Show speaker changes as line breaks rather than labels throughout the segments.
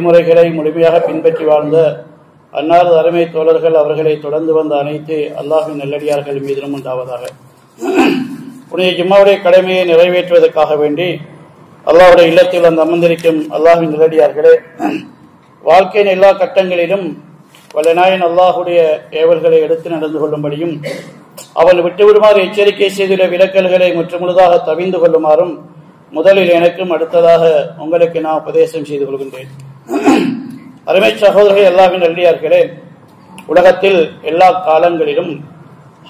முறைகளை முழுமையாக பின்பற்றி வாழ்ந்த அன்னாரது அருமை தோழர்கள் அவர்களை தொடர்ந்து வந்த அனைத்து அல்லாஹ்வின் நல்லடியார்கள் மீதிலும் உண்டாவதாக. புனித ஜும்மாவுடைய கடமையை நிறைவேற்றுவதற்காக வேண்டி அல்லாஹ்வுடைய இல்லத்தில் வந்து அமர்ந்திருக்கும் அல்லாஹ்வின் நல்லடியார்களே, வாழ்க்கையின் எல்லா கட்டங்களிலும் வல்லநாயன் அல்லாஹுடைய ஏவல்களை எடுத்து நடந்து கொள்ளும்படியும் அவள் விட்டுவிடுமாறு எச்சரிக்கை செய்துள்ள விலக்கல்களை முற்றுமுழுதாக தவிந்து கொள்ளுமாறும் முதலில் எனக்கும் அடுத்ததாக உங்களுக்கு நான் உபதேசம் செய்து கொள்கின்றேன். அருமை சகோதரர்கள், அல்லாஹ்வின் நல்லடியார்களே, உலகத்தில் எல்லா காலங்களிலும்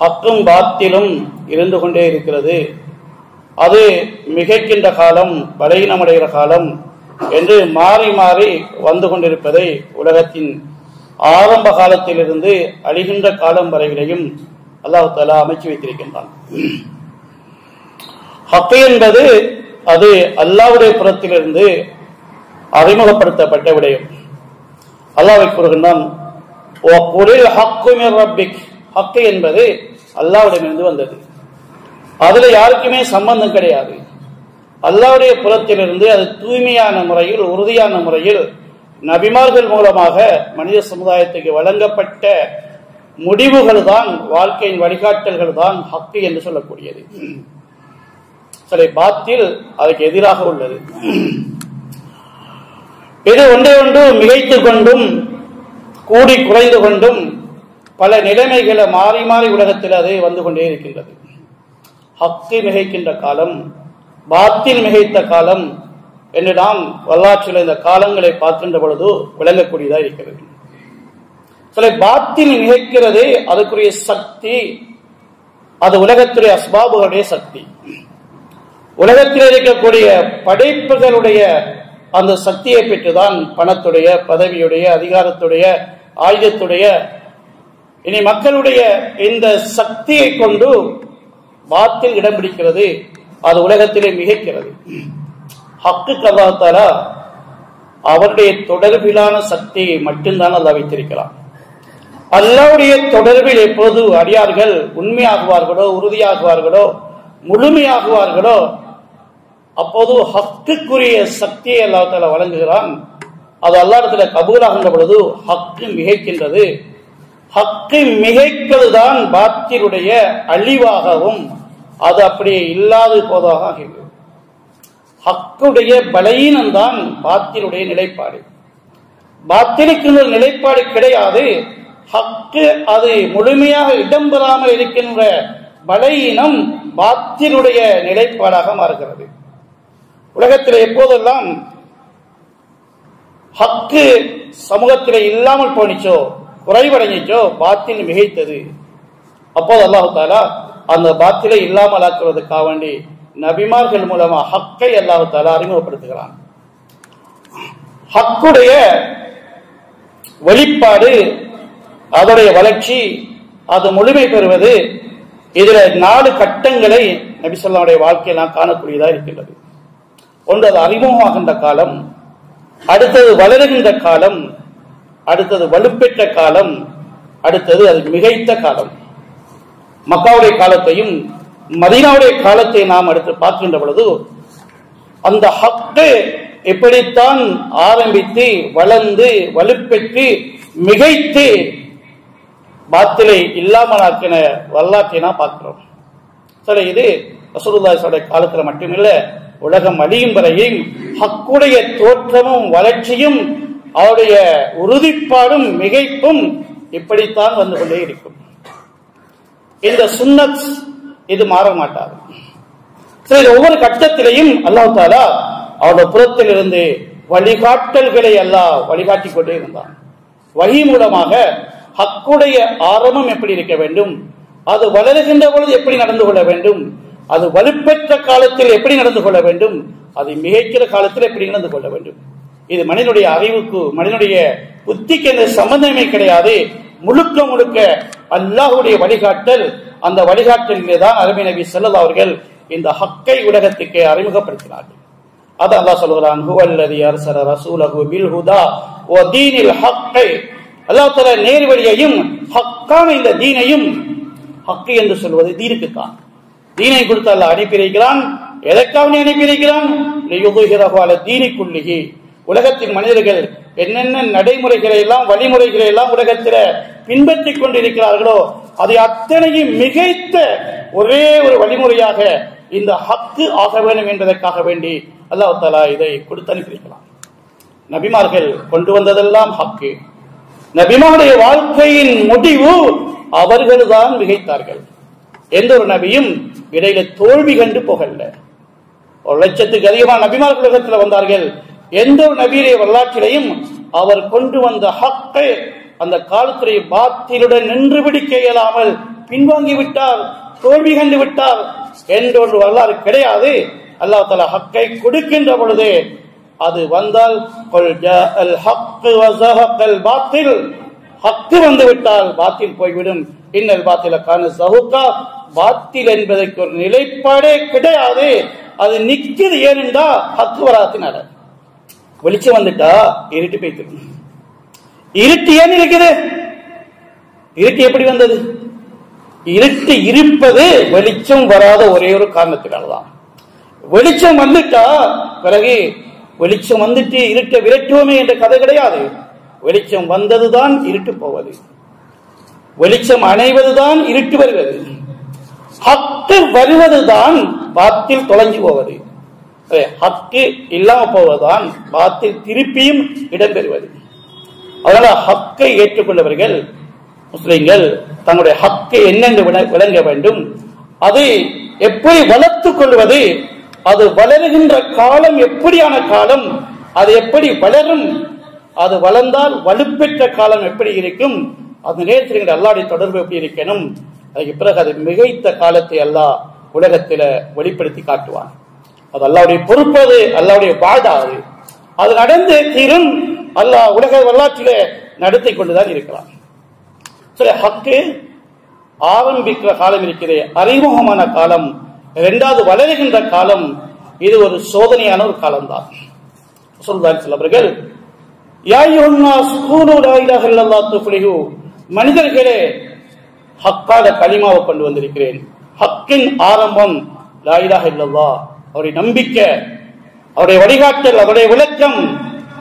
ஹக்கும் பாத்திலும் இருந்து கொண்டே இருக்கிறது. அது மிகைக்கின்ற காலம், பலகீனமடைகிற காலம் என்று மாறி மாறி வந்து கொண்டிருப்பதை உலகத்தின் ஆரம்ப காலத்திலிருந்து அழிகின்ற காலம் வரையிலையும் அல்லாஹ் தஆலா அமைச்சு வைத்திருக்கின்றான். ஹக்கு என்பது அது அல்லாஹ்வுடைய புறத்திலிருந்து அறிமுகப்படுத்தப்பட்ட விடயம். அல்லாஹ் கூறுகின்றான், ஹக்கு என்பது அல்லாஹ்விடமிருந்து வந்தது. அதுல யாருக்குமே சம்பந்தம் கிடையாது. அல்லாஹ்வுடைய புறத்திலிருந்து அது தூய்மையான முறையில், உறுதியான முறையில் நபிமார்கள் மூலமாக மனித சமுதாயத்துக்கு வழங்கப்பட்ட முடிவுகள் தான், வாழ்க்கையின் வழிகாட்டல்கள் தான் ஹக்கு என்று சொல்லக்கூடியது. சில பாத்தில் அதுக்கு எதிராக உள்ளது. இது ஒன்றே ஒன்று மிகைத்து கொண்டும் கூடி குறைந்து கொண்டும் பல நிலைமைகளை மாறி மாறி உலகத்தில் அது வந்து கொண்டே இருக்கின்றது. ஹக்கு மிகைக்கின்ற காலம், பாத்தில் மிகைத்த காலம் என்று நாம் வரலாற்றில் இந்த காலங்களை பார்க்கின்ற பொழுது விளங்கக்கூடியதாக இருக்கிறது. சில பாத்தில் மிகைக்கிறது, அதுக்குரிய சக்தி அது உலகத்துடைய அஸ்பாபுகளுடைய சக்தி. உலகத்தில் இருக்கக்கூடிய படைப்புகளுடைய அந்த சக்தியை பெற்றுதான் பணத்துடைய, பதவியுடைய, அதிகாரத்துடைய, ஆயுதத்துடைய, இனி மக்களுடைய இந்த சக்தியை கொண்டு பாத்தில் இடம் பிடிக்கிறது. அது உலகத்திலே மிகைக்கிறது. ஹக்கு அல்லாஹ் தஆலா அவருடைய தொடர்பிலான சக்தியை மட்டும்தான் அல்லாஹ் வைத்திருக்கிறார். அல்லாஹ்வுடைய தொடர்பில் எப்போது அடியார்கள் உண்மையாகுவார்களோ, உறுதியாகுவார்களோ, முழுமையாகுவார்களோ, அப்போது ஹக்குக்குரிய சக்தியை அல்லாஹ் தஆலா வழங்குகிறான். அது அல்லாஹ்விடத்துல கபூலாகின்ற பொழுது ஹக்கு மிகைக்கின்றது. ஹக்கு மிகைப்பதுதான் பாத்திலுடைய அழிவாகவும் அது அப்படியே இல்லாது போதாக ஆகிறது. ஹக்குடைய பலவீனம்தான் பாத்திலுடைய நிலைப்பாடு. பாத்திலுக்கு நிலைப்பாடு கிடையாது. ஹக்கு அது முழுமையாக இடம்பெறாமல் இருக்கின்ற பலவீனம் பாத்திலுடைய நிலைப்பாடாக மாறுகிறது. உலகத்தில் எப்போதெல்லாம் ஹக்கு சமூகத்தில் இல்லாமல் போனிச்சோ, குறைவடைஞ்சோ, பாத்தில் மிகைத்தது, அப்போது அல்லாஹ் தஆலா அந்த பாத்திலை இல்லாமல் ஆக்குவதற்காக வேண்டி நபிமார்கள் மூலமா ஹக்கை அல்லாஹ் தஆலா அறிமுகப்படுத்துகிறான். ஹக்குடைய வெளிப்பாடு, அதோடைய வளர்ச்சி, அது முழுமை பெறுவது, இதுல 4 கட்டங்களை நபி ஸல்லல்லாஹு வாழ்க்கையில் நாம் காணக்கூடியதாக இருக்கின்றது. ஒன்று அது அறிமுகமாகின்ற காலம், அடுத்தது வளருகின்ற காலம், அடுத்தது வலுப்பெற்ற காலம், அடுத்தது அது மிகைத்த காலம். மக்காவுடைய காலத்தையும் மதீனாவுடைய காலத்தை நாம் அடுத்து பார்க்கின்ற பொழுது அந்த ஹக்கு எப்படித்தான் ஆரம்பித்து வளர்ந்து வலுப்பெற்று மிகைத்து பாத்திலை இல்லாமலாக்கின வரலாற்றை நாம் பார்க்கிறோம். சரி, இது ரசூலுல்லாஹி ஸல்லல்லாஹு அலைஹி காலத்தில் மட்டுமில்ல, உலகம் அழியும் வரையும் ஹக்குடைய தோற்றமும் வளர்ச்சியும் அவருடைய உறுதிப்பாடும் மிகைப்பும் இப்படித்தான் வந்து கொண்டே இருக்கும். இந்த சுன்னத் இது மாற மாட்டாது. சரி, ஒவ்வொரு கட்டத்திலையும் அல்லாஹ் தஆலா அவருடைய புறத்தில் இருந்து வழிகாட்டல்களை அல்லாஹ் வழிகாட்டி கொண்டே இருந்தான். வஹி மூலமாக ஹக்குடைய ஆரம்பம் எப்படி இருக்க வேண்டும், அது வளருகின்ற பொழுது எப்படி நடந்து கொள்ள வேண்டும், அது வலுப்பெற்ற காலத்தில் எப்படி நடந்து கொள்ள வேண்டும், அது மிகைக்கிற காலத்தில் எப்படி நடந்து கொள்ள வேண்டும். இது மனிதனுடைய அறிவுக்கு, மனிதனுடைய புத்திக்கு எந்த சம்பந்தமே கிடையாது. முழுக்க முழுக்க அல்லாஹ்வுடைய வழிகாட்டல். அந்த வழிகாட்டலிலே தான் அருமை நபி ஸல்லல்லாஹு அவர்கள் இந்த ஹக்கை உலகத்துக்கு அறிமுகப்படுத்தினார்கள். அது அல்லாஹ் சொல்கிறான், ஹுவல்லதி அர்ஸல ரசூலஹு பில் ஹுதா வ தீனில் ஹக். அல்லாஹ் தஆலா நேர்வழியையும் ஹக்கான இந்த தீனையும், ஹக்கு என்று சொல்வது தீனுக்கு தான். தீனை கொடுத்து அல்லாஹ் அனுப்பியிருக்கிறான். எதற்காக அனுப்பியிருக்கிறான்? லியுظஹிரஹு அலா தீனி குல்லிஹி, உலகத்தின் மனிதர்கள் என்னென்ன நடைமுறைகளை எல்லாம் வழிமுறைகளை எல்லாம் உலகத்தில் பின்பற்றிக் கொண்டிருக்கிறார்களோ அதை அத்தனையும் மிகைத்த ஒரே ஒரு வழிமுறையாக இந்த ஹக்கு ஆக வேண்டும் என்பதற்காக வேண்டி அல்லாஹ் தஆலா இதை கொடுத்து அனுப்பியிருக்கிறான். நபிமார்கள் கொண்டு வந்ததெல்லாம் ஹக்கு. நபிமாருடைய வாழ்க்கையின் முடிவு அவர்கள்தான் மிகைத்தார்கள். எந்த ஒரு நபியும் இடையில தோல்வி கண்டு போகல. 1,00,000க்கு அதிகமான நபிமார்கள் உலகத்தில் வந்தார்கள். எந்த ஒரு நபியுடைய வரலாற்றிலையும் அவர் கொண்டு வந்த ஹக்கை அந்த காலத்துடைய பாத்திலுடன் நின்று பிடிக்க இயலாமல் பின்வாங்கி விட்டார், தோல்வி கண்டு விட்டார் என்ற ஒரு வரலாறு கிடையாது. அல்லாஹ் தஆலா ஹக்கை கொடுக்கின்ற பொழுது அது வந்தால் ஹக்கு வந்து விட்டால் பாத்தில் போய்விடும். இன்னல் பாத்தில கான ஸஹூகா, பாத்தில் என்பதற்கு ஒரு நிலைப்பாடே கிடையாது. அது நிக்குது. ஏனென்றா ஹக்கு வராதனால. வெளிச்சம் வந்துட்டா இருட்டு போய்த்து. இருட்டு ஏன் இருக்குது? இருட்டு எப்படி வந்தது? இருட்டு இருப்பது வெளிச்சம் வராத ஒரே ஒரு காரணத்தினால்தான். வெளிச்சம் வந்துட்டா பிறகு வெளிச்சம் வந்துட்டு இருட்டை விரட்டுவோமே என்ற கதை கிடையாது. வெளிச்சம் வந்ததுதான் இருட்டு போவது, வெளிச்சம் அணைவதுதான் இருட்டு வருவது, ஹக்கு வருவதுதான் பாத்தில் தொலைஞ்சு போவது, ஹக்கு இல்லாம போவதுதான் பாத்தில் திருப்பியும் இடம்பெறுவது. அதனால ஹக்கை ஏற்றுக்கொண்டவர்கள் முஸ்லிம்கள் தங்களுடைய ஹக்கை என்னென்று விளங்க வேண்டும், அதை எப்படி வளர்த்துக் கொள்வது, அது வளருகின்ற காலம் எப்படியான காலம், அது எப்படி வளரும், அது வளர்ந்தால் வலுப்பெற்ற காலம் எப்படி இருக்கும், அந்த நேரத்தில் அல்லாஹ்வுடைய தொடர்பு எப்படி இருக்கணும், அதுக்கு பிறகு அது மிகைத்த காலத்தை அல்லாஹ் உலகத்தில வெளிப்படுத்தி காட்டுவான். அது அல்லாஹ்வுடைய பொறுப்பு, அது அல்லாஹ்வுடைய வாதா, அது நடந்து தீரும். அல்லாஹ் உலக வரலாற்றிலே நடத்தி கொண்டுதான் இருக்கிறான். சரி, ஹக்கு ஆரம்பிக்கிற காலம் இருக்கிறது, அறிமுகமான காலம். இரண்டாவது வளருகின்ற காலம். இது ஒரு சோதனையான ஒரு காலம்தான். சொல்றாங்க சிலவர்கள், யா அய்யுஹன்னாஸ் கூலு லா இலாஹ இல்லல்லாஹ் துஃப்லிஹு, மனிதர்களே ஹக்கான கலிமாவை கொண்டு வந்திருக்கிறேன். ஹக்கின் ஆரம்பம் லா இலாஹ இல்லல்லாஹ், அவருடைய நம்பிக்கை, அவருடைய வழிகாட்டல், அவருடைய விளக்கம்,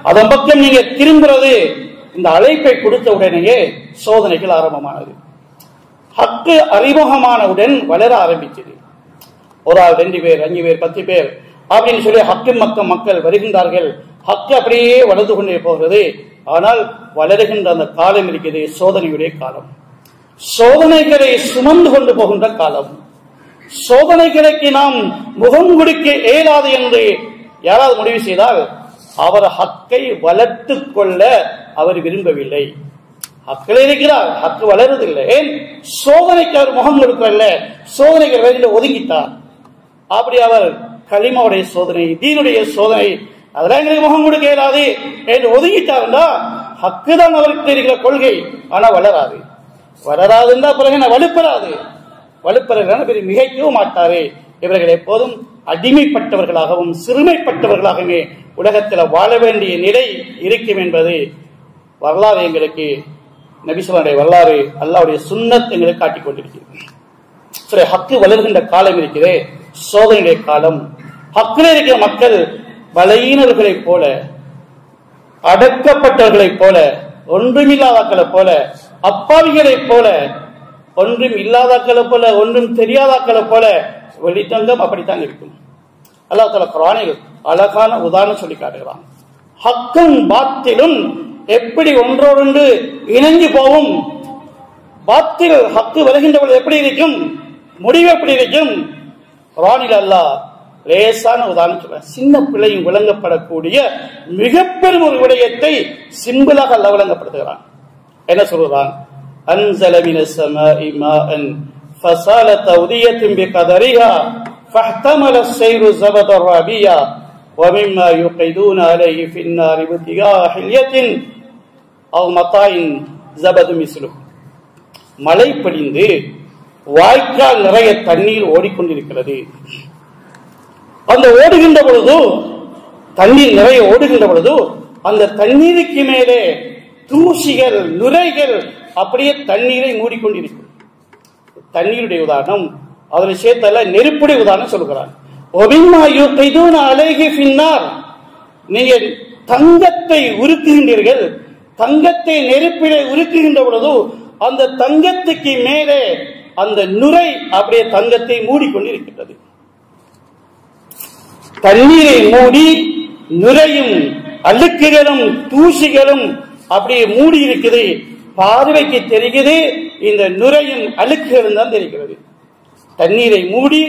அதன் பக்கம் நீங்க திரும்புறது. இந்த அழைப்பை கொடுத்த உடனேயே சோதனைகள் ஆரம்பமானது. ஹக்கு அறிமுகமானவுடன் வளர ஆரம்பிச்சது. ஒரு ஆள், 2 பேர், 5 பேர், 10 பேர் அப்படின்னு சொல்லி ஹக்கின் மக்கள் வருகின்றார்கள். ஹக்கு அப்படியே வளர்ந்து கொண்டே போகிறது. ஆனால் வளருகின்ற அந்த காலம் இருக்கிறது சோதனையுடைய காலம். சோதனைகளை சுமந்து கொண்டு போகின்ற காலம். சோதனைகளுக்கு நாம் முகம் கொடுக்க இயலாது என்று யாராவது முடிவு செய்தால் அவர் ஹக்கை வளர்த்துக் கொள்ள அவர் விரும்பவில்லை. ஹக்கில் இருக்கிறார், ஹக்கு வளருதில்லை. ஏன்? சோதனைக்கு அவர் முகம் கொடுக்கல, சோதனைகள் வேண்டிய ஒதுங்கிட்டார். அப்படி அவர் கலிமாவுடைய சோதனை, தீனுடைய சோதனை, அதெல்லாம் எங்களுக்கு முகம் கொடுக்க இயலாது என்று ஒதுங்கிட்டாருண்டா ஹக்கு தான் அவருக்கு இருக்கிற கொள்கை. ஆனா வளராது. வளராதுன்னா பிறகு என்ன வலுப்பெறாது. வலுப்பெறான பிறகு மிகைக்கவும் மாட்டாரு. இவர்கள் எப்போதும் அடிமைப்பட்டவர்களாகவும் சிறுமைப்பட்டவர்களாகவே உலகத்தில் வாழ வேண்டிய நிலை இருக்கும் என்பது வரலாறு எங்களுக்கு, நபி ஸல்லல்லாஹு வரலாறு, அல்லாஹ்வுடைய சுன்னத் எங்களுக்கு காட்டிக் கொண்டிருக்கிறது. சரி, ஹக்கு வளர்கின்ற காலம் இருக்கிறே சோதனையுடைய காலம். ஹக்கில் இருக்கிற மக்கள் பலவீனர்களைப் போல, அடக்கப்பட்டவர்களைப் போல, ஒன்றுமில்லாதாக்களை போல, அப்பாவிகளைப் போல, ஒன்றும் இல்லாதாக்களை போல, ஒன்றும் தெரியாதாக்களை போல வெளித்தங்கம் அப்படித்தான் இருக்கும். அல்லாஹ் தஆலா குர்ஆனில் அழகான உதாரணம் சொல்லி காட்டுகிறான். ஹக்கும் பாத்திலும் எப்படி ஒன்றோடொன்று இணைஞ்சு போகும். பாத்தில் ஹக்கு வருகின்ற பொழுது எப்படி இருக்கும், முடிவு எப்படி இருக்கும். குர்ஆனில் அல்லாஹ் லேசான உதாரணம் சொல்ற, சின்ன பிள்ளையும் விளங்கப்படக்கூடிய மிக பெரும் ஒரு விடயத்தை சிம்பிளாக அல்லாஹ் விளங்கப்படுத்துகிறான். என்ன சொல்றான்? அன்ஸல மினஸ் ஸமாஇ மாஅன் ஃபஸாலத் அவ்தியத்துன் பிகதரிஹா ஃபஹ்தமல ஸைரு ஸபதர் ராபியா வமிம்மா யுகைதுன அலைஹி ஃபின்னார் இப்திகா ஹில்யத்தின் அவ் மதாயின் ஸபது மிஸ்லு. மழை பொழிந்து வாய்க்கால் நிறைய தண்ணீர் ஓடிக்கொண்டிருக்கிறது. அந்த ஓடுகின்ற பொழுது, தண்ணீர் நிறைய ஓடுகின்ற பொழுது, அந்த தண்ணீருக்கு மேலே தூசிகள், நுரைகள் அப்படியே தண்ணீரை மூடிக்கொண்டிருக்கும். தண்ணீருடைய உதாரணம், அதில் சேர்த்தல நெருப்புடைய உதாரணம் சொல்கிறார். நீங்க தங்கத்தை உருக்குகின்றீர்கள். தங்கத்தை நெருப்பிலே உருக்குகின்ற பொழுது அந்த தங்கத்துக்கு மேலே அந்த நுரை அப்படியே தங்கத்தை மூடிக்கொண்டிருக்கின்றது. தண்ணீரை மூடி நுரையும் அழுக்குகளும் தூசிகளும் அப்படியே மூடி இருக்குது. பார்வைக்கு தெரிகிறது இந்த நுரையும் அழுக்குகளும் தான் தெரிகிறது. தண்ணீரை மூடி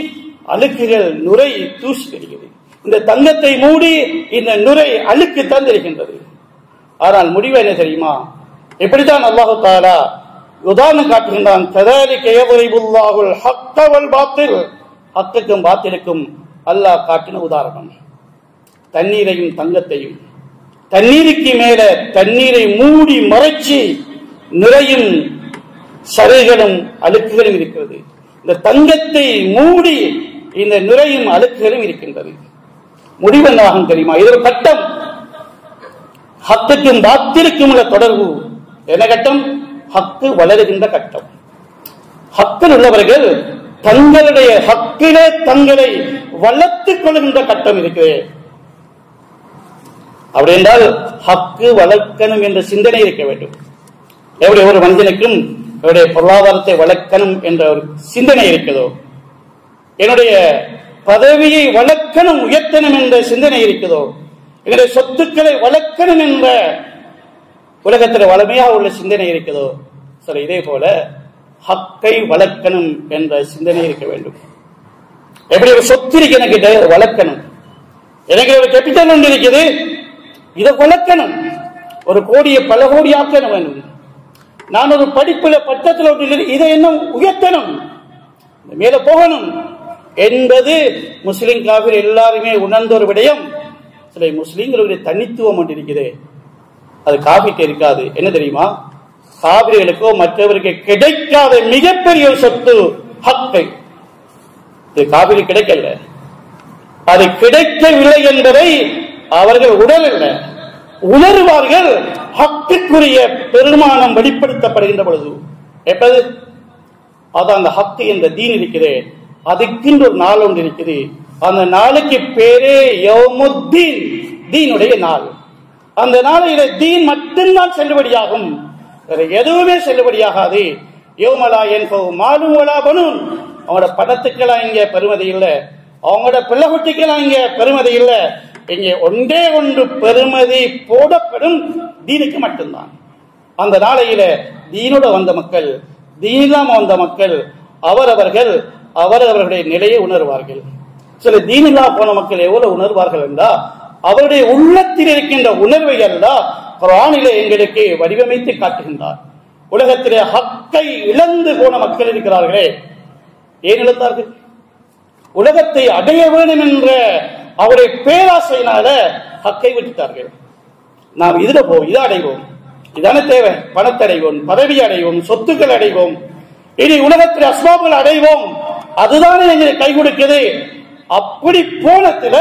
அழுக்குகள் நுரை தூசி தெரிகிறது. இந்த தங்கத்தை மூடி இந்த நுரை அழுக்குத்தான் தெரிகின்றது. ஆனால் முடிவு என்ன தெரியுமா? எப்படித்தான் அல்லாஹு தஆலா உதாரணம் காட்டுகின்றான். கதாலிக யضربுல்லாஹுல் ஹக்க வல் பாத்தில். ஹக்குக்கும் பாத்திலுக்கும் அல்லாஹ் காட்டின உதாரணம். தண்ணீரையும் தங்கத்தையும், தண்ணீருக்கு மேல தண்ணீரை மூடி மறைச்சி நுரையும் சருகளும் அழுக்குகளும் இருக்கிறது. இந்த தங்கத்தை மூடி இந்த நுரையும் அழுக்குகளும் இருக்கின்றது. முடிவு என்னாகும் தெரியுமா? இது ஒரு கட்டம். ஹக்குக்கும் பாத்திலுக்கும் உள்ள தொடர்பு என்ன கட்டம்? ஹக்கு வளருகின்ற கட்டம். ஹக்கில் உள்ளவர்கள் தங்களுடைய ஹக்கிலே தங்களை வளர்த்துக் கொள்கின்ற கட்டம் இருக்கிறது. அப்படி என்றால் ஹக்கு வளர்க்கணும் என்ற சிந்தனை இருக்க வேண்டும். எப்படி ஒரு மனிதனுக்கும் என்னுடைய பொருளாதாரத்தை வளர்க்கணும் என்ற ஒரு சிந்தனை இருக்கிறதோ, என்னுடைய பதவியை வளர்க்கணும் உயர்த்தணும் என்ற சிந்தனை இருக்கிறதோ, என்னுடைய சொத்துக்களை வளர்க்கணும் என்ற உலகத்தில் வளமையாக உள்ள சிந்தனை இருக்கிறதோ, சரி, இதே போல ஹக்கை வளர்க்கணும் என்ற சிந்தனை இருக்க வேண்டும். எப்படி ஒரு சொத்து இருக்கு, எனக்கு வளர்க்கணும், எனக்கு ஒரு கேபிட்டல் ஒன்று இருக்குது, இதை வளர்க்கணும், ஒரு கோடியை பல கோடி ஆக்கணும் வேண்டும். நான் ஒரு படிப்புல பட்டத்தில் ஒன்று இதை இன்னும் உயர்த்தணும், மேல போகணும் என்பது முஸ்லிம் காபிர் எல்லாருமே உணர்ந்த ஒரு விடயம். சில முஸ்லிம்களுடைய தனித்துவம் ஒன்று இருக்குது, அது காபிக்கு இருக்காது. என்ன தெரியுமா? காபிர்களுக்கோ மற்றவருக்கு கிடைக்காத மிகப்பெரிய ஒரு சொத்து ஹக்கை. இது காபிரி கிடைக்கல, அது கிடைக்கவில்லை என்பதை அவர்கள் உணரவில்லை, உணர்வார்கள். ஹக்குக்குரிய பெருமானம் வெளிப்படுத்தப்படுகின்ற பொழுது எப்போது அது அந்த ஹக்கு என்ற தீன் இருக்கிறது, அதுக்கென்று ஒரு நாள் ஒன்று இருக்குது. அந்த நாளுக்கு பேரே யௌமுத்தீன், தீனுடைய நாள். அந்த நாளையில தீன் மட்டும்தான் செல்லுபடியாகும், எதுவுமே செல்லுபடியாகாது. யௌமலா என்பவு மாலும் வலா பனூன். அவங்களோட பணத்துக்கெல்லாம் இங்க பெருமதி இல்லை, அவங்களோட பிள்ளை குட்டிக்கெல்லாம் இங்க பெருமதி இல்லை. இங்கே ஒன்றே ஒன்று பெருமதி போடப்படும் தீனுக்கு மட்டும்தான். அந்த நாளையில தீனோட வந்த மக்கள், தீனில்லாம வந்த மக்கள் அவரவர்களுடைய நிலையை உணர்வார்கள். சில தீனில்லா போன மக்கள் எவ்வளவு உணர்வார்கள் என்றால், அவருடைய உள்ளத்தில் இருக்கின்ற உணர்வை எல்லாம் குர்ஆனிலே எங்களுக்கு வடிவமைத்து காட்டுகின்றார். உலகத்திலே ஹக்கை இழந்து போன மக்கள் இருக்கிறார்களே, ஏன் இழந்தார்கள்? உலகத்தை அடைய வேண்டும் என்ற அவருடைய பேராசையினால ஹக்கை விட்டுட்டார்கள். நாம் இதுல போவோம், இதை அடைவோம், இதான தேவை, பணத்தை அடைவோம், பதவி அடைவோம், சொத்துக்கள் அடைவோம், இனி உலகத்தில் அஸ்பாபுகள் அடைவோம், அதுதானே எங்களுக்கு கை கொடுக்குது. அப்படி போனதுல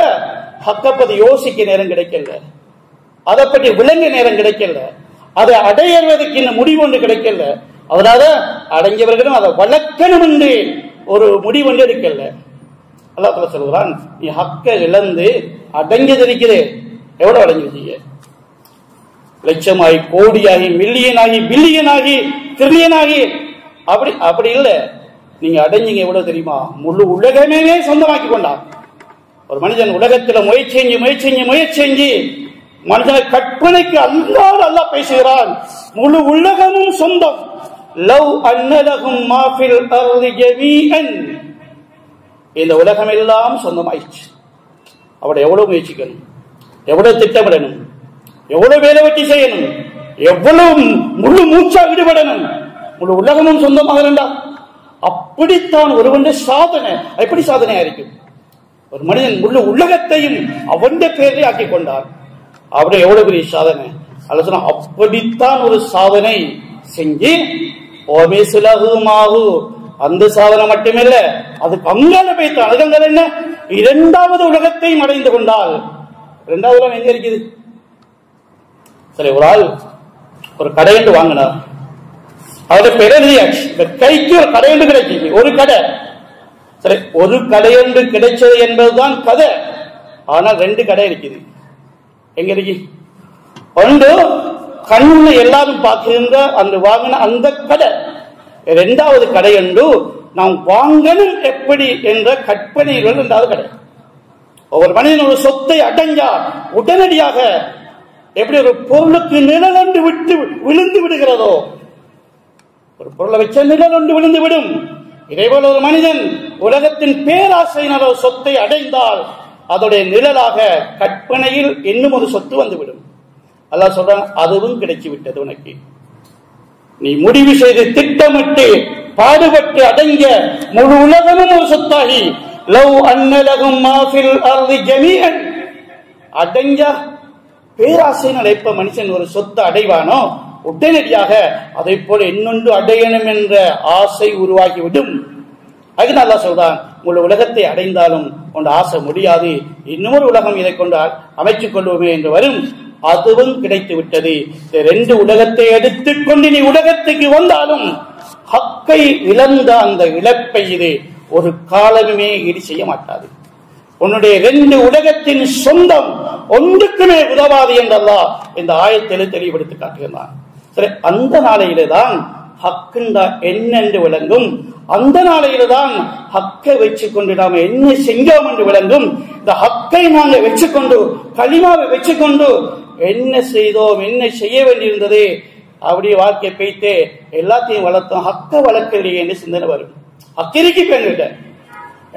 ஹக்கை பத்தி யோசிக்க நேரம் கிடைக்கல, அதை பற்றி விளங்க நேரம் கிடைக்கல, அதை அடையிறதுக்கு இன்னும் முடிவு ஒன்று கிடைக்கல. அதனால அடைஞ்சவர்களும் அதை வளர்க்கணும் என்று ஒரு முடிவு ஒன்று எடுக்கல. அல்லாஹ் தஆலா சொல்கிறான், நீ ஹக்கை இழந்து அடைஞ்சது இருக்குது, எவ்வளவு அடைஞ்சிருக்கீங்க? லட்சமாகி, கோடியாகி, மில்லியனாகி, பில்லியனாகி, ட்ரில்லியனாகி, அப்படி இல்லை. நீங்க அடைஞ்சீங்க எவ்வளவு தெரியுமா? முழு உலகமே சொந்தமாக்கி கொண்டான். ஒரு மனிதன் உலகத்துல முயற்சி செஞ்சு மனிதனை கற்பனைக்கு அல்லாஹ் பேசுகிறான். முழு உலகமும் சொந்தம். லவ் அன்னலஹும் மா ஃபில் அர்தி ஜமீஅன். இந்த உலகம் எல்லாம் சொந்தமாயிடுச்சு. அவட எவ்வளவு முயற்சிக்கணும், எவ்வளவு திட்டமிடணும், எவ்வளவு வேலை வெட்டி செய்யணும், எவ்வளவு முழு மூச்சா ஈடுபடணும். முழு உலகமும் சொந்தமாக இருந்தா அப்படித்தான் ஒருவன் சாதனை. எப்படி சாதனையா இருக்கும்? ஒரு மனிதன் முழு உலகத்தையும் அவன் பேரில் ஆக்கி கொண்டார். அவருடைய எவ்வளவு பெரிய சாதனை! அல்ல, அப்படித்தான் ஒரு சாதனை செஞ்சு அந்த சாதனை மட்டுமில்ல, அதுக்கு அங்கால போய்த்து அழகங்கள் என்ன, இரண்டாவது உலகத்தையும் அடைந்து கொண்டால். இரண்டாவது உலகம் எங்க இருக்குது? சரி, ஒரு ஆள் ஒரு கடையண்டு வாங்கினார், அவருடைய பெருதியாச்சு. இந்த கைக்கு ஒரு கடையண்டு கிடைக்குது, ஒரு கடை. சரி, ஒரு கடையண்டு கிடைச்சது என்பதுதான் கதை. ஆனால் ரெண்டு கடை இருக்குது. எங்க இருக்கு? ஒன்று கண்ணுள்ள எல்லாரும் பார்க்கின்ற அந்த வாங்கின அந்த கடை, இரண்டாவது கடை என்று நாம் வாங்கணும் எப்படி என்ற கற்பனைகள் இரண்டாவது கடை. ஒவ்வொரு மனிதன் ஒரு சொத்தை அடைஞ்சா உடனடியாக எப்படி ஒரு பொருளுக்கு நிழலொன்று விட்டு விழுந்து விடுகிறதோ, ஒரு பொருளை வச்ச நிழலொன்று விழுந்து விடும், இதேபோல ஒரு மனிதன் உலகத்தின் பேராசையினால் ஒரு சொத்தை அடைந்தால் அதோடைய நிழலாக கற்பனையில் இன்னும் ஒரு சொத்து வந்துவிடும். அல்லாஹ் சொல்றான், அதுவும் கிடைச்சி விட்டது உனக்கு. நீ முடிவு செய்து திட்டமிட்டு பாடுபட்டு அடைஞ்ச முழு உலகமும் ஒரு சொத்தாகி லவ் அன்னலகும் மாஃபில் அர்தி ஜமீஅன் அடைஞ்ச பேராசையினால் எப்ப மனுஷன் ஒரு சொத்தை அடைவானோ உடனடியாக அதை போல இன்னொன்று அடையணும் என்ற ஆசை உருவாகிவிடும். அதுக்கு நல்லா சொல்றான், உங்கள் உலகத்தை அடைந்தாலும் உன் ஆசை முடியாது, இன்னொரு உலகம் இதை கொண்டு அமைச்சுக் கொள்வோமே என்று வரும். அதுவும் கிடைத்து விட்டது. இந்த ரெண்டு உலகத்தை எடுத்துக்கொண்டு நீ உலகத்துக்கு வந்தாலும் ஹக்கை இழந்த அந்த இழப்பை இது ஒரு காலமே ஈடு செய்ய மாட்டாது. உன்னுடைய ரெண்டு உலகத்தின் சொந்தம் ஒன்றுக்குமே உதவாது என்றெல்லாம் இந்த ஆயத்தில் தெளிவுபடுத்தி காட்டுகிறான். சரி, அந்த நாளையில்தான் ஹக்குண்டா என்னென்று விளங்கும். அந்த நாளையில்தான் ஹக்கை வச்சுக்கொண்டு நாம என்ன செஞ்சோம் என்று விளங்கும். இந்த ஹக்கை நாங்க வச்சுக்கொண்டு கலிமாவை வச்சுக்கொண்டு என்ன செய்தோம், என்ன செய்ய வேண்டியிருந்தது, அப்படியே வாழ்க்கை போய்த்து எல்லாத்தையும் வளர்த்தோம், ஹக்க வளர்க்கலையே என்று சிந்தனை வரும். ஹக்கிரிக்கு பெண்கிட்ட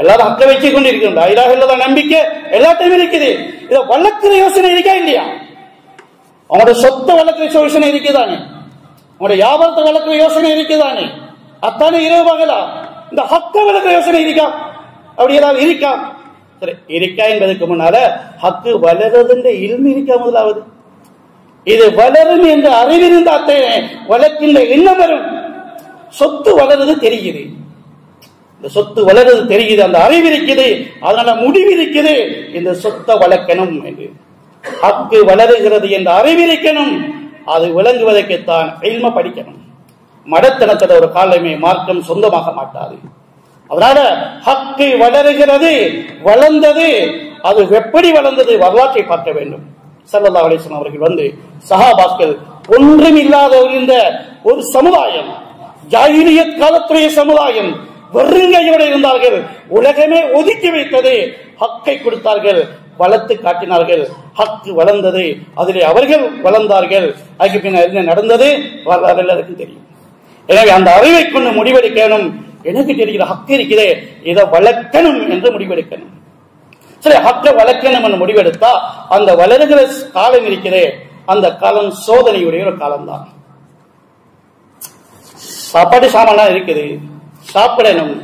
எல்லாரும் ஹக்க வச்சு கொண்டு இருக்கிறோம். இலாஹ இல்லல்லாஹ் நம்பிக்கை எல்லாத்தையும் இருக்குது. இதை வளர்க்கிற யோசனை இருக்கா இல்லையா? அவங்களோட சொத்தை வளர்க்கிற யோசனை இருக்குதானே, அவங்களோட வியாபாரத்தை வளர்க்கிற யோசனை இருக்குதானே, அத்தானே இரவு பகலா இந்த ஹக்க வளர்க்கிற யோசனை இருக்கா? அப்படி ஏதாவது இருக்கா? சரி, இருக்கா என்பதற்கு முன்னால ஹக்கு வளர்றதுன்ற இல்மு இருக்கா? முதலாவது இது வளரும் என்று அறிவிருந்தாத்தே வளர்க்கின்ற எண்ணம் வரும். சொத்து வளருது தெரியுது, இந்த சொத்து வளருது தெரியுது, அந்த அறிவு இருக்குது, அதனால முடிவு இருக்குது இந்த சொத்தை வளர்க்கணும் என்று. ஹக்கு வளருகிறது என்ற அறிவிருக்கணும். அது விளங்குவதற்குத்தான் இல்ம படிக்கணும். மடத்தனத்தோட ஒரு காலமே மார்க்கம் சொந்தமாக மாட்டாது. அதனால ஹக்கு வளருகிறது, வளர்ந்தது, அது எப்படி வளர்ந்தது வரலாற்றை பார்க்க வேண்டும். ஸல்லல்லாஹு அலைஹி வஸல்லம் அவர்கள் சஹாபாக்கள் ஒன்றும் இல்லாத இருந்த ஒரு சமுதாயம், ஜாஹிலியத் காலத்துடைய சமுதாயம், வெறுங்கையோடு இருந்தார்கள். உலகமே ஒதுக்கி வைத்தது, ஹக்கை கொடுத்தார்கள், வளர்த்து காட்டினார்கள். ஹக்கு வளர்ந்தது, அதிலே அவர்கள் வளர்ந்தார்கள். அதுக்கு பின்னர் என்ன நடந்தது வரலாறு எல்லாருக்கும் தெரியும். எனவே அந்த அறிவை கொண்டு முடிவெடுக்கணும். எனக்கு தெரிகிற ஹக்கு இருக்கிறே, இதை வளர்க்கணும் என்று முடிவெடுக்கணும். சரி, ஹக்க வளர்க்கணும் என்று முடிவெடுத்தா அந்த வளர்கிற காலம் இருக்கிறே, அந்த காலம் சோதனையுடைய ஒரு காலம்தான். சாப்பாடு சாமான் இருக்குது, சாப்பிடணும்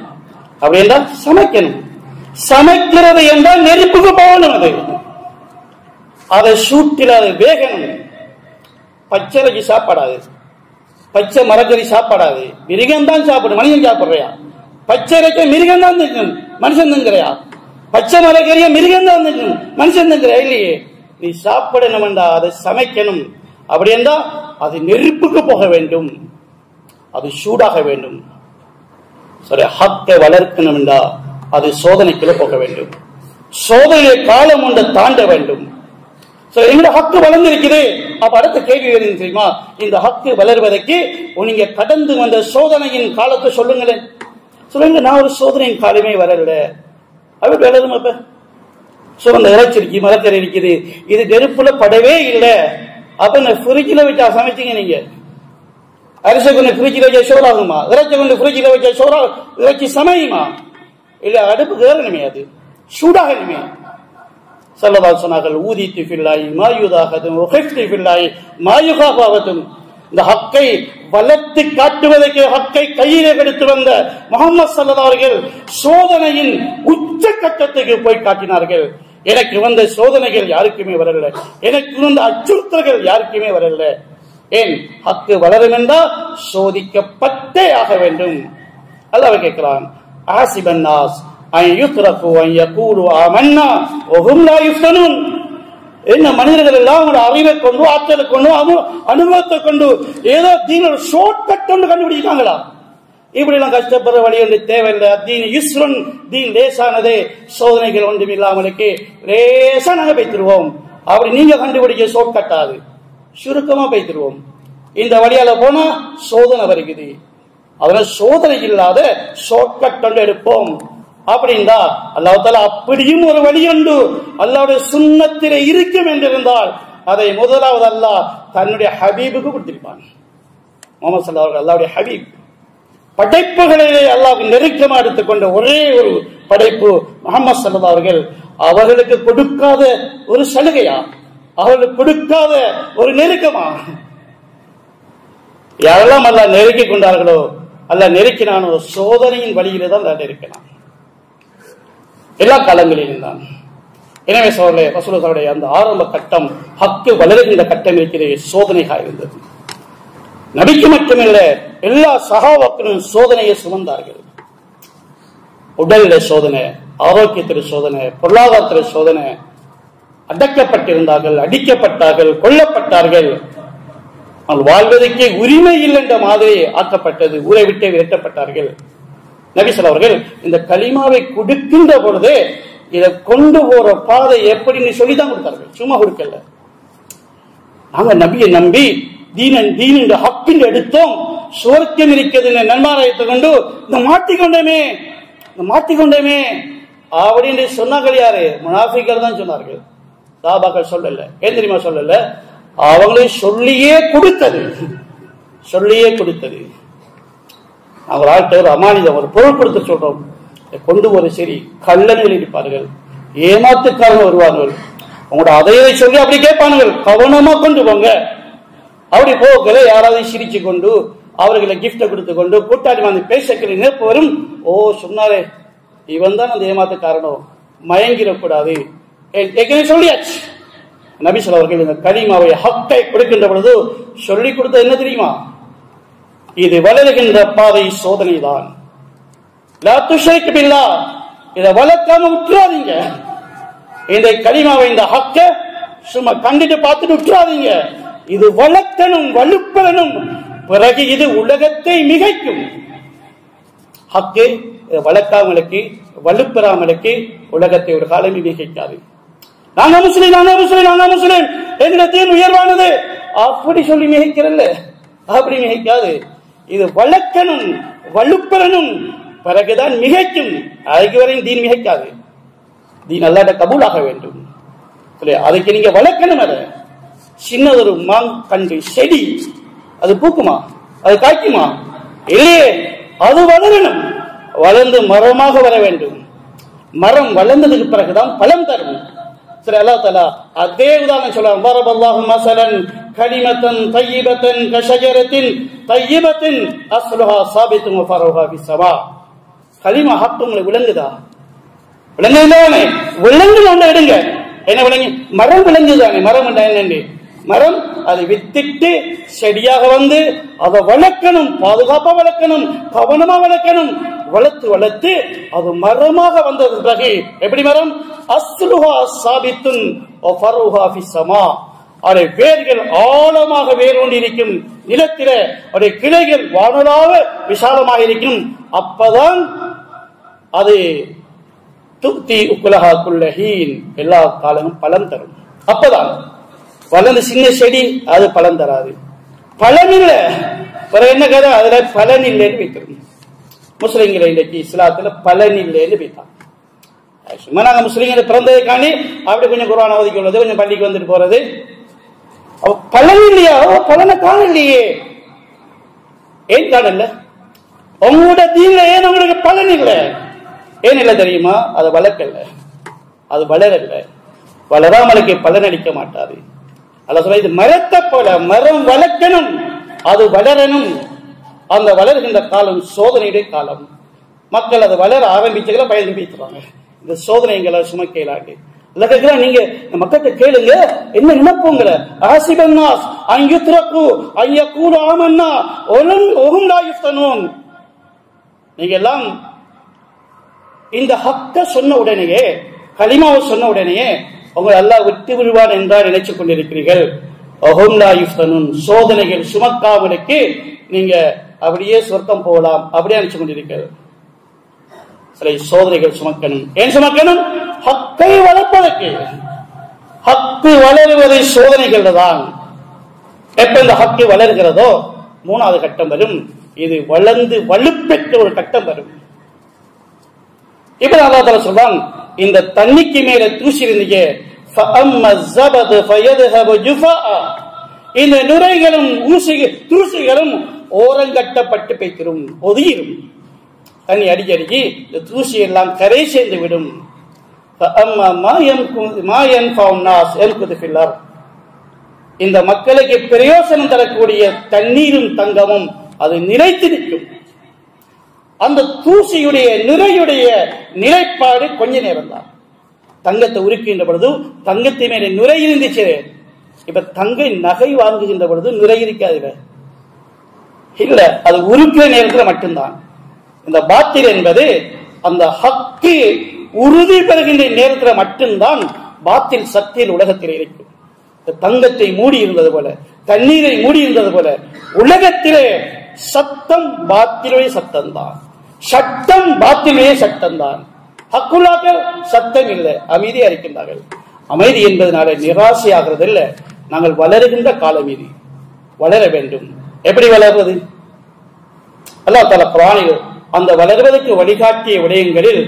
அப்படி என்றால் சமைக்கணும். சமைக்கிறது என்றால் நெருப்புக்கு போகணும், அதை சூட்டில் அது வேகணும். பச்சை ரஜி சாப்பாடாது, பச்சை மரக்கறி சாப்பாடாது, மிருகம் தான் சாப்பிடும், மனிதன் சாப்பிடுறியா? பச்சை ரச்ச மிருகம் தான் திங்கும், மனுஷன் திங்கிறையா? பச்சை மரக்கறியா மிருகம் தான் திங்கும், மனுஷன் திங்கிறையா? இல்லையே. நீ சாப்பிடணும் என்றா அதை சமைக்கணும். அப்படி என்றா அது நெருப்புக்கு போக வேண்டும், அது சூடாக வேண்டும். சரி, ஹக்கை வளர்க்கணும் என்றா அது சோதனைக்குள்ள போக வேண்டும், சோதனை காலம் ஒன்றை தாண்ட வேண்டும். எங்க ஹக்கு வளர்ந்திருக்குது. அப்ப அடுத்த கேள்வி எழுதி தெரியுமா? இந்த ஹக்கு வளர்வதற்கு நீங்க கடந்து வந்த சோதனையின் காலத்தை சொல்லுங்களேன். சொல்லுங்க, நான் ஒரு சோதனையின் காலமே வரல, அப்படி வளரும். அப்ப சுரந்த இறைச்சி இருக்கு, மரக்கறி இருக்குது, இது நெருப்புல படவே இல்லை. அப்ப இந்த ஃப்ரிட்ஜில் வச்சா சமைச்சிங்க நீங்க? அரிசி கொண்டு ஃப்ரிட்ஜில் வச்சா சோறாகுமா? இறைச்சி கொண்டு ஃப்ரிட்ஜில் வச்சா சோறா இறைச்சி சமையுமா? இல்ல, அடுப்பு கேறணுமே, அது சூடாகணுமே. ஸல்லல்லாஹு சொன்னார்கள், ஊதித்து ஃபில்லாஹி மா யுதாஹதும் வஹஃப்தி ஃபில்லாஹி மா யுகாஃபாவதும். இந்த ஹக்கை வளர்த்து காட்டுவதற்கு ஹக்கை கையிலே எடுத்து வந்த முஹம்மது ஸல்லல்லாஹு அவர்கள் சோதனையின் உச்ச கட்டத்துக்கு போய் காட்டினார்கள். எனக்கு வந்த சோதனைகள் யாருக்குமே வரல, எனக்கு வந்த அச்சுறுத்தல்கள் யாருக்குமே வரல. ஏன்? ஹக்கு வளரும் என்றால் சோதிக்கப்பட்டே ஆக வேண்டும். அல்லாஹ் கேட்கிறான், ஆசிபன் நாஸ் அன் யுத்ரகு அன் யகூலு ஆமன்னா வஹும் லா யுஃப்தனூன். என்ன மனிதர்கள் எல்லாம் அவங்களோட அறிவை கொண்டு, ஆற்றலை கொண்டு, அனுபவத்தை கொண்டு ஏதோ தீனோட ஷார்ட் கட் ஒன்று கண்டுபிடிக்காங்களா? இப்படி எல்லாம் கஷ்டப்படுற வழி ஒன்று தேவையில்லை. தீன் யுஸ்ருன், தீன் லேசானதே, சோதனைகள் ஒன்றும் இல்லாமலுக்கு லேசா நாங்க வைத்திருவோம். அப்படி நீங்க கண்டுபிடிக்க ஷார்ட் கட்டாது. சுருக்கமா பேசிடுவோம். இந்த வழியால போனா சோதனை வருகிறது, அதனால சோதனை இல்லாத ஷார்ட்கட் எடுப்போம் அப்படின்னா அல்லாஹ் தஆலா அப்படியும் ஒரு வழி உண்டு, அல்லாஹ்வுடைய சுன்னத்திலே இருக்கும் என்றிருந்தால் அதை முதலாவது அல்லாஹ் தன்னுடைய ஹபீபுக்கு கொடுத்திருப்பான். முஹம்மது ஸல்லல்லாஹு அலைஹி வஸல்லம் அல்லாஹ்வுடைய ஹபீப். படைப்புகளிலே அல்லாஹ் நெருக்கமா எடுத்துக்கொண்ட ஒரே ஒரு படைப்பு முஹம்மது ஸல்லல்லாஹு அலைஹி வஸல்லம். அவர்களுக்கு கொடுக்காத ஒரு சலுகையா, அவர்களுக்கு கொடுக்காத ஒரு நெருக்கமா? யாரெல்லாம் அல்லாஹ் நெருக்கி கொண்டார்களோ, அல்லாஹ் நெருக்கினானோ சோதனையின் வழியிலே தான் அல்லாஹ் நெருக்கினான், எல்லா காலங்களிலும் தான். எனவே சோழர்களே, ரசூலுல்லாஹ்வுடைய அந்த ஆரம்ப கட்டம், ஹக்கு வளருகின்ற கட்டம் இருக்கிற சோதனையாக இருந்தது. நபிக்கு மட்டுமில்ல, எல்லா சஹாபாக்களும் சோதனையை சுமந்தார்கள். உடலில சோதனை, ஆரோக்கியத்தில் சோதனை, பொருளாதாரத்தில் சோதனை. அடக்கப்பட்டிருந்தார்கள், அடிக்கப்பட்டார்கள், கொல்லப்பட்டார்கள். வாழ்வதற்கே உரிமை இல்லை என்ற மாதிரி ஆக்கப்பட்டது, ஊரை விட்டே விரட்டப்பட்டார்கள். நபி ஸல்லல்லாஹு அலைஹி வஸல்லம் இந்த கலிமாவை கொடுக்கின்ற பொழுது இதை கொண்டு போற பாதை எப்படின்னு சொல்லிதான் கொடுத்தார்கள், சும்மா கொடுக்கல. நாங்க நபியை நம்பி தீனன் ஹக்கின் எடுத்தோம், சுவர்க்கம் இருக்கிறது நன்மாராயத்தை கொண்டு இந்த மாட்டிக்கொண்டேமே அப்படின்னு சொன்னார்கள். யாரு? முனாஃபிக்கள் தான் சொன்னார்கள், சாபாக்கள் சொல்லல. ஏன் தெரியுமா சொல்லல? அவங்களே சொல்லியே கொடுத்தது. அவங்க ஆள்கிட்ட ஒரு அமானிதம், ஒரு பொருள் கொடுத்து சொல்றோம், கொண்டு போற சரி, கள்ளன்கள் இருப்பார்கள், ஏமாத்துக்காரங்க வருவார்கள், உங்களோட அதையை சொல்லி அப்படி கேட்பானுங்கள், கவனமா கொண்டு போங்க. அப்படி போகல யாராவது சிரிச்சு கொண்டு அவர்களை கிஃப்ட கொடுத்து கொண்டு கூட்டாளி வந்து பேசக்களை நினைப்பு வரும். ஓ சொன்னாரே, இவன் தான் அந்த ஏமாத்துக்காரனோ, மயங்கிடக்கூடாது. ஏற்கனவே சொல்லியாச்சு. நபி ஸல்லல்லாஹு அலைஹி வஸல்லம் இந்த கலிமாவை ஹக்கை கொடுக்கின்ற பொழுது சொல்லி கொடுத்தது என்ன தெரியுமா? இது வளருகின்ற பாதை சோதனை தான். லா துஷ்ரிக் பில்லாஹ், இதை வளர்க்காம விட்டுறாதீங்க. இந்த கலிமாவை, இந்த ஹக்க சும்மா கண்டிட்டு பார்த்துட்டு விட்டுறாதீங்க. இது வளர்க்கணும், வலுப்பெறணும், பிறகு இது உலகத்தை மிகைக்கும். ஹக்கு வளர்க்காமலுக்கு, வலுப்பெறாமலுக்கு உலகத்தை ஒரு காலமே மிகைக்காது. நாங்க முஸ்லீம் எங்க தீன் உயர்வானது அப்படி சொல்லி மிகைக்கிறல்ல, அப்படி மிகைக்காது. இது வளர்க்கணும், வலுப்பெறணும், பிறகுதான் மிகைக்கும். அதுக்கு வரையும் தீன் மிகைக்காது. தீன் அல்லாஹ்ட்ட கபூலாக வேண்டும். அதுக்கு நீங்க வளர்க்கணும். அதை சின்னதொரு மாங்கன்று செடி அது பூக்குமா? அது காய்க்குமா? இல்லையே. அது வளரணும், வளர்ந்து மரமாக வர வேண்டும். மரம் வளர்ந்ததுக்கு பிறகுதான் பழம் தரும். சரி, அல்லாஹ் தஆலா அதே உதாரணம் சொல்றான். பரபல்லாஹு மஸலன் கலிமத்தன் தய்யிபத்தன் கஷஜரத்தின் தய்யிபத்தின் அஸ்லுஹா சாபித்துன் வ ஃபரஹா ஃபிஸ் ஸமா. கலிமா ஹக்கு உங்களுக்கு விளங்குதா? விளங்குதானே? விளங்குதா எடுங்க. என்ன விளங்கி? மரம் விளங்குதானே? மரம் என்ன? மரம் அது வித்திட்டு செடியாக வந்து அதை வளர்க்கணும், பாதுகாப்பா வளர்க்கணும், கவனமா வளர்க்கணும். வளர்த்து அது மரமாக வந்தது பிறகு எப்படி மரம்? அஸ்லுஹா சாபித்துன் வ ஃபரஹா ஃபிஸ் ஸமா. அதே வேர்கள் ஆழமாக வேரூன்றி இருக்கும் நிலத்தில, அதே கிளைகள் வானளாவ விசாலமாக இருக்கும். அப்பதான் அது துக்தி உக்குலஹா குல்லஹீன், எல்லா காலமும் பலன் தரும். அப்பதான் வளர்ந்த சின்ன செடி அது பலன் தராது. பலன் இல்லை, பிறகு என்ன கதை? அதுல பலன் இல்லைன்னு வைக்கிறோம். முஸ்லிம்களை இன்றைக்கு இஸ்லாத்துல பலன் இல்லைன்னு வைத்தான். சும்மா நாங்க முஸ்லிம்களை பிறந்ததுக்காண்டி அப்படி கொஞ்சம் குர்ஆனை ஓதிக் கொள்வது, கொஞ்சம் பள்ளிக்கு வந்துட்டு போறது, பலன் இல்லையா? பலனை காண இல்லையே. ஏன் காணல? உங்களோட தீன்ல ஏன் உங்களுக்கு பலன் இல்லை? ஏன் இல்லை தெரியுமா? அது வளர்க்கல, அது வளரல. வளராமலுக்கு பலன் அளிக்க மாட்டாது. அல்லாஹ் சொல்ல, இது மரத்தை போல, மரம் வளர்க்கணும், அது வளரணும். அந்த வளர்கின்ற காலம் சோதனையுடைய காலம். மக்கள் அதை வளர ஆரம்பிச்சுக்கலாம், பயந்து பேசுவாங்க. இந்த சோதனைகளை சுமக்கலாண்டு இல்ல கேட்கிறா. நீங்க மக்கள்கிட்ட கேளுங்க, என்ன நினைப்போங்கிற ஆசிபன்னாஸ் அய்யுத்ரகு அய்யகூலு ஆமன்னா வஹும் லா யுஃப்தனூன். நீங்க எல்லாம் இந்த ஹக்க சொன்ன உடனேயே, கலிமாவை சொன்ன உடனேயே உங்களை அல்லாஹ் விட்டு விடுவான் என்றால் நினைச்சு கொண்டிருக்கிறீர்கள். வஹும் லா யுஃப்தனூன், சோதனைகள் சுமக்காமலுக்கு நீங்க அப்படியே சொர்க்கம் போகலாம் அப்படியே நினைச்சு கொண்டிருக்கிறது. சில சோதனைகள் சுமக்கணும். ஏன் சுமக்கணும்? ஹக்கை வளர்ப்பதற்கு. ஹக்கு வளருவதை சோதனைகள் தான். எப்ப இந்த ஹக்கு வளர்கிறதோ மூணாவது கட்டம் வரும். இது வளர்ந்து வலுப்பெற்ற ஒரு கட்டம் வரும். இப்ப அல்லாஹ் தஆலா சொல்றான், இந்த தண்ணிக்கு மேல தூசி இருந்தீங்க, இந்த நுரைகளும் தூசிகளும் ஓரங்கட்டப்பட்டு போய்த்திரும், ஒதுங்கிடும். தண்ணி அடிக்கடிக்கு இந்த தூசி எல்லாம் கரை சேர்ந்து விடும். இந்த மக்களுக்கு பிரயோசனம் தரக்கூடிய தண்ணீரும் தங்கமும் அது நிலைத்து நிற்கும். அந்த தூசியுடைய நுரையுடைய நிலைப்பாடு கொஞ்ச நேரம் தான். தங்கத்தை உருக்கின்ற பொழுது தங்கத்தை மேலே நுரை இருந்துச்சு. இப்ப தங்க நகை வாங்குகின்ற பொழுது நுரை இருக்காது இல்ல, அது உருக்கிற நேரத்தில் மட்டும்தான். இந்த பாத்தில் என்பது அந்த ஹக்கு உறுதி பெறுகின்ற நேரத்தில் மட்டும்தான் பாத்தில் சத்தியில் உலகத்தில் இருக்கும். தங்கத்தை மூடி இருந்தது போல, தண்ணீரை மூடி இருந்தது போல உலகத்திலே சத்தம் பாத்திலே சத்தம்தான், சட்டம் பாத்திலே சட்டம்தான். ஹக்குல்லாக்கள் சத்தம் இல்லை, அமைதியா இருக்கின்றார்கள். அமைதி என்பதனால நிராசையாகிறது இல்லை, நாங்கள் வளருகின்ற காலம் இது, வளர வேண்டும். எப்படி வளர்வது? அல்லாஹ் தஆலா குர்ஆனில் அந்த வளர்வதற்கு வழிகாட்டிய விடயங்களில்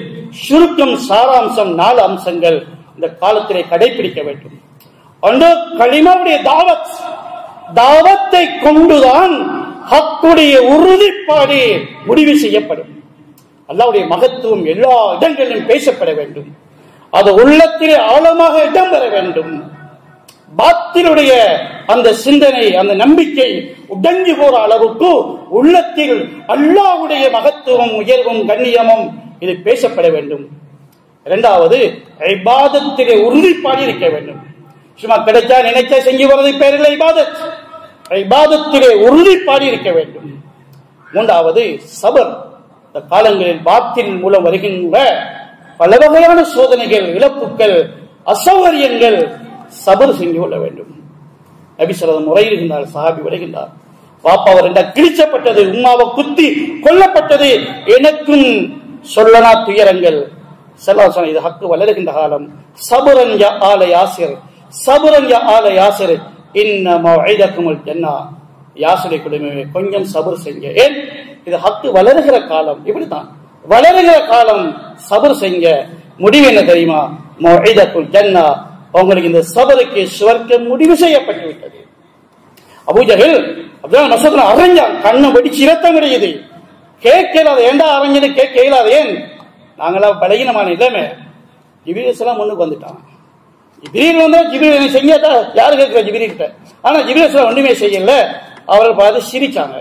சுருக்கம் சாராம்சம் 4 அம்சங்கள் இந்த காலத்திலே கடைபிடிக்க வேண்டும். ஒன்று கலிமாவுடைய தாவத்தை கொண்டுதான் ஹக்குடைய உறுதிப்பாடு முடிவு செய்யப்படும். அல்லாஹ்வுடைய மகத்துவம் எல்லா இடங்களிலும் பேசப்பட வேண்டும். அது உள்ளத்திலே ஆழமாக இடம் பெற வேண்டும். பாத்திலுடைய அந்த சிந்தனை, அந்த நம்பிக்கை உடஞ்சி போற அளவுக்கு உள்ளத்தில் அல்லாஹ்வுடைய மகத்துவம், உயர்வும், கண்ணியமும் இது பேசப்பட வேண்டும். இரண்டாவது, இபாதத்திலே உறுதிப்பாடு இருக்க வேண்டும். சும்மா கிடைச்சா நினைச்சா செஞ்சு வரது பேரில் இபாதத். இபாதத்திலே உறுதிப்பாடு இருக்க வேண்டும். மூன்றாவது, சபர். இந்த காலங்களில் பாத்தின் மூலம் வருகின்ற பல வகையான சோதனைகள், இழப்புகள், அசௌகரியங்கள், சபர் செஞ்சு கொள்ள வேண்டும். நபி ஸல்லல்லாஹு முறையிடுகின்றார், சஹாபி வருகின்றார், பாப்பா அவர் கிழிச்சப்பட்டது, உம்மாவை குத்தி கொல்லப்பட்டது, எனக்கும் சொல்லனா துயரங்கள். ஸல்லல்லாஹு இது ஹக்கு வளருகின்ற காலம். சபரன் யா ஆல யாசிர், சபரன் யா ஆல யாசிர், இன்ன மவ்இதகுமுல் ஜன்னா. யாசிரை குடும்பமே கொஞ்சம் சபர் செஞ்ச. ஏன்? இது ஹக்கு வளருகிற காலம். இப்படித்தான் வளருகிற காலம். சபர் செஞ்ச. முடிவு என்ன தெரியுமா? மவ்இதகுல் ஜன்னா. உங்களுக்கு இந்த சபருக்கு சுவர்க்கம் முடிவு செய்யப்பட்டு விட்டது. அபூஜஹல் அப்துல் மசூத் அரஞ்சான், கண்ணை வெடிச்சு இரத்தம் கிடைக்குது. கேட்கலாது, ஏண்டா அரஞ்சது கேட்க இயலாது. ஏன்? நாங்களா பலகீனமான இல்லாம ஜிப்ரீல் அலைஹிஸ்ஸலாம் முன்னுக்கு வந்துட்டான். ஜிப்ரீல் வந்தா ஜிப்ரீல் செஞ்சாட்டா யாரு கேட்கிற ஜிப்ரீல் கிட்ட. ஆனா ஜிப்ரீல் அலைஹிஸ்ஸலாம் ஒண்ணுமே செய்யல. அவர்கள் பார்த்து சிரிச்சாங்க.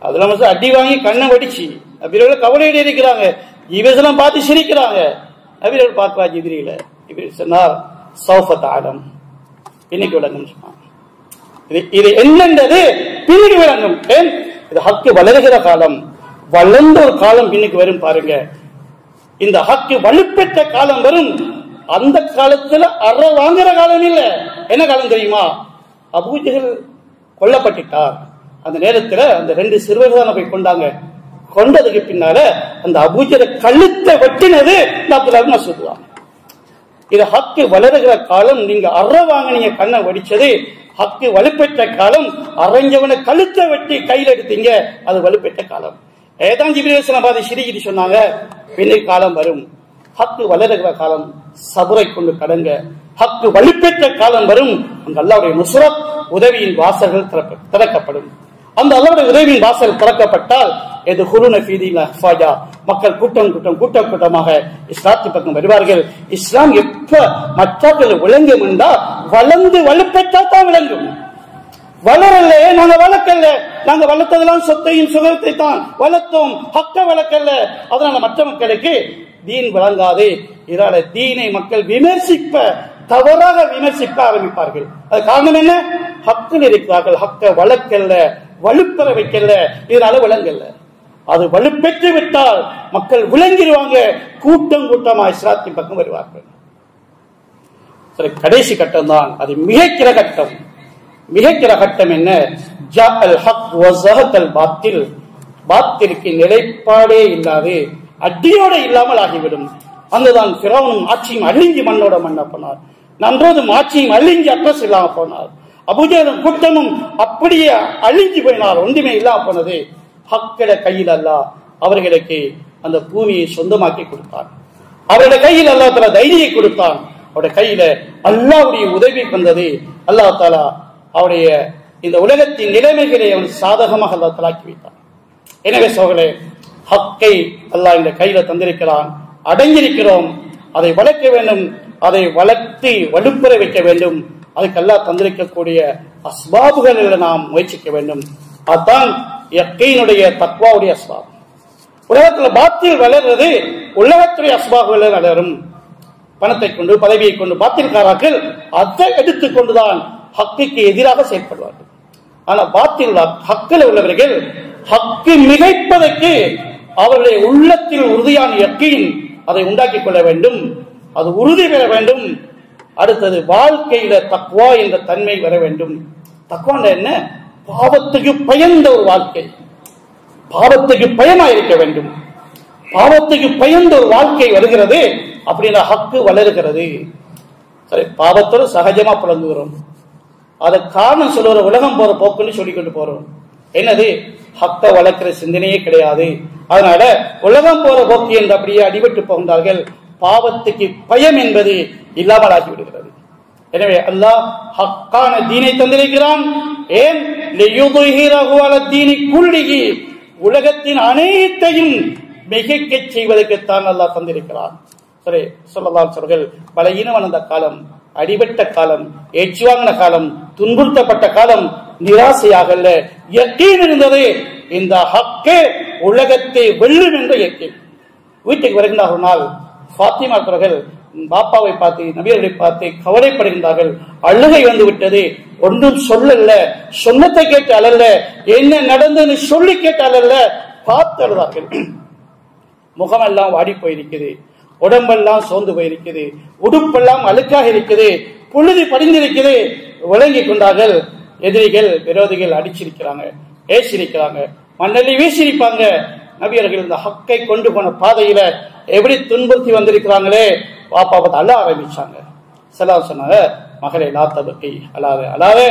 அதுல மசூத் அடி வாங்கி கண்ணை வெடிச்சு நபிகள் கவலையிட இருக்கிறாங்க. ஜிப்ரீல் அலைஹிஸ்ஸலாம் பார்த்து சிரிக்கிறாங்க. நபிகள் பார்க்கிறா ஜிப்ரீல. ஜிப்ரீல் சொன்னார், சௌஃப தஅலம், இன்னைக்கு விளங்கும் சொன்னார். இது என்னன்றது பின்னுக்கு விளங்கும். ஏன்? இது ஹக்கு வளருகிற காலம். வளர்ந்த ஒரு காலம் பின்னுக்கு வரும் பாருங்க. இந்த ஹக்கு வலுப்பெற்ற காலம் வரும். அந்த காலத்துல அற வாங்குற காலம் இல்ல. என்ன காலம் தெரியுமா? அபூஜஹல் கொல்லப்பட்டார். அந்த நேரத்துல அந்த 2 சிறுவர்கள் போய் கொண்டாங்க. கொண்டதுக்கு பின்னால அந்த அபூஜஹலை கழுத்தை வெட்டினது அப்துல்லாஹ் இப்னு மஸ்ஊத் தான். இது ஹக்கு வளருகிற காலம். நீங்க அற வாங்கினீங்க, கண்ணை வடிச்சது. ஹக்கு வலுப்பெற்ற காலம். அரைஞ்சவனை கழுத்தை வெட்டி கையில் எடுத்தீங்க, அது வலுப்பெற்ற காலம். ஏதான் ஜிப்ரீல் அலைஹிஸ்ஸலாம் பார்த்து சிரிக்கிட்டு சொன்னாங்க, பின்னர் காலம் வரும். ஹக்கு வளருகிற காலம். சபரை கொண்டு கடங்க. ஹக்கு வலுப்பெற்ற காலம் வரும். அந்த அல்லாஹ்வுடைய நுஸ்ரத், உதவியின் வாசல்கள் திறக்கப்படும். அந்த அல்லாஹ்வுடைய உதவியின் வாசல் திறக்கப்பட்டால் எதுகுலுன ஃபீ தீனில்லாஹி அஃவாஜா, மக்கள் கூட்டமாக இஸ்லாத்து பக்கம் வருவார்கள். இஸ்லாம் எப்ப மற்றவர்கள் விளங்கும் என்றா வளர்ந்து வலுப்பெற்றா தான் விளங்கும். வளரல, நாங்க வளர்க்கல. நாங்க வளர்த்ததெல்லாம் சொத்தையும் சுகத்தை தான் வளர்த்தோம், ஹக்க வளர்க்கல. அதனால மற்ற மக்களுக்கு தீன் விளங்காது. இதனால தீனை மக்கள் தவறாக விமர்சிக்க ஆரம்பிப்பார்கள். அது காரணம் என்ன? ஹக்கில் இருக்கிறார்கள், ஹக்க வளர்க்கல, வலுப்பெற வைக்கல, இதனால விளங்கல. அது வலுப்பெற்று விட்டால் மக்கள் விளங்கிடுவாங்க, கூட்டமா இஸ்லாத்தின் பக்கம் வருவார்கள். சரி, கடைசி கட்டம் தான் அது மிகக்கிற கட்டம். மிகக்கிற கட்டம் என்ன? ஜாஅல் ஹக் வ ஸஹகல் பாத்தில். பாத்திலுக்கு நிலைப்பாடே இல்லாது அடியோட இல்லாமல் ஆகிவிடும். அங்குதான் ஃபிரௌனும் ஆட்சியும் அழிஞ்சி மண்ணோட மண்ண போனார். நன்றோதும் ஆட்சியும் அழிஞ்சி அட்ரஸ் இல்லாம போனார். அபூஜலும் கூட்டமும் அப்படியே அழிஞ்சு போயினார், ஒன்றுமே இல்லாம போனது. ஹக்கிட கையில் அல்லாஹ் அவர்களுக்கு அந்த பூமியை சொந்தமாக்கி கொடுத்தான். அவருடைய கையில் அல்லாஹ் தஆலா தைரியை கொடுத்தான். அவருடைய கையில அல்லாஹ்வுடைய உதவி வந்தது. அல்லாஹ் தஆலா அவருடைய இந்த உலகத்தின் நிலைமைகளை அவன் சாதகமாக அல்லாஹ் தஆலாக்கி வைத்தான். எனவே சோழர்களே, ஹக்கை அல்லாஹ் இந்த கையில தந்திருக்கிறான், அடங்கியிருக்கிறோம். அதை வளர்க்க வேண்டும், அதை வளர்த்து வலுப்பெற வைக்க வேண்டும். அதுக்கு அல்லாஹ் தந்திருக்கக்கூடிய அஸ்பாபுகளில் நாம் முயற்சிக்க வேண்டும். அதுதான் யக்கீனுடைய தக்வாவுடைய அஸ்பாப். உலகத்துல பாத்தில் வளர்றது உலகத்துடைய அஸ்பாபுகளில் வளரும். பணத்தை கொண்டு பதவியை கொண்டு பாத்தில்காராக்கள் அதை எடுத்துக்கொண்டுதான் ஹக்குக்கு எதிராக செயல்படுவார்கள். ஆனா பாத்தில் ஹக்கில் உள்ளவர்கள் ஹக்கு மிகைப்பதற்கு அவர்களுடைய உள்ளத்தில் உறுதியான யக்கீன் அதை உண்டாக்கி கொள்ள வேண்டும், அது உறுதி பெற வேண்டும். அடுத்தது வாழ்க்கையில தக்வா என்ற தன்மை வர வேண்டும். தக்வா என்ன? பாவத்துக்கு பயந்த ஒரு வாழ்க்கை, பாவத்துக்கு பயமா இருக்க வேண்டும். பாவத்துக்கு பயந்த ஒரு வாழ்க்கை வருகிறது அப்படின்னா ஹக்கு வளர்கிறது. சரி, பாவத்தோடு சகஜமா புலங்குகிறோம். அதற்கு காரணம் சொல்லுற உலகம் போற போக்குன்னு சொல்லிக்கொண்டு போறோம். என்னது? ஹக்க வளர்க்கிற சிந்தனையே கிடையாது. அதனால உலகம் போற போக்கு என்று அப்படியே அடிபட்டு போகின்றார்கள். பாவத்துக்கு பயம் என்பது இல்லாமல் ஆகிவிடுகிறது. எனவே அல்லாஹ் ஹக்கான தீனை தந்திருக்கிறான். ஏன்? உலகத்தின் அனைத்தையும் மிகைக்க செய்வதற்குத்தான் அல்லாஹ் தந்திருக்கிறான். சரி, ஸல்லல்லாஹு அலைஹி வஸல்லம் பலகீனம் வந்த காலம், அடிபட்ட காலம், ஏற்றி வாங்கின காலம், துன்புறுத்தப்பட்ட காலம், நிராசையாக யக்கீன் இருந்தது. இந்த ஹக்கே உலகத்தை வெல்லும் என்ற யக்கீன். வீட்டுக்கு வருகின்ற ஒரு நாள் ஃபாத்திமா அவர்கள் பாப்பாவை பார்த்து, நபியர்களை பார்த்து கவலைப்படுகின்றார்கள். அழுகை வந்து விட்டது. ஒன்றும் சொல்லல, சொன்னத்தை கேட்டு அழல்ல, என்ன நடந்ததுன்னு சொல்லி கேட்டு அழல்ல, பார்த்து அழுதார்கள். முகமெல்லாம் வாடி போயிருக்குது, உடம்பெல்லாம் சோர்ந்து போயிருக்குது, உடுப்பெல்லாம் அழுக்காக இருக்குது, புழுதி படிந்திருக்குது. விளங்கி கொண்டார்கள். எதிரிகள் விரோதிகள் அடிச்சிருக்கிறாங்க, ஏசிருக்கிறாங்க, மண்ணலி வீசிருப்பாங்க. நபியர்கள் இந்த ஹக்கை கொண்டு போன பாதையில எப்படி துன்புறுத்தி வந்திருக்கிறாங்களே, பாப்பா பார்த்து அழ ஆரம்பிச்சாங்க. செலவு சொன்னாங்க, மகளே லா தபக்கி, அழாதே அழாதே,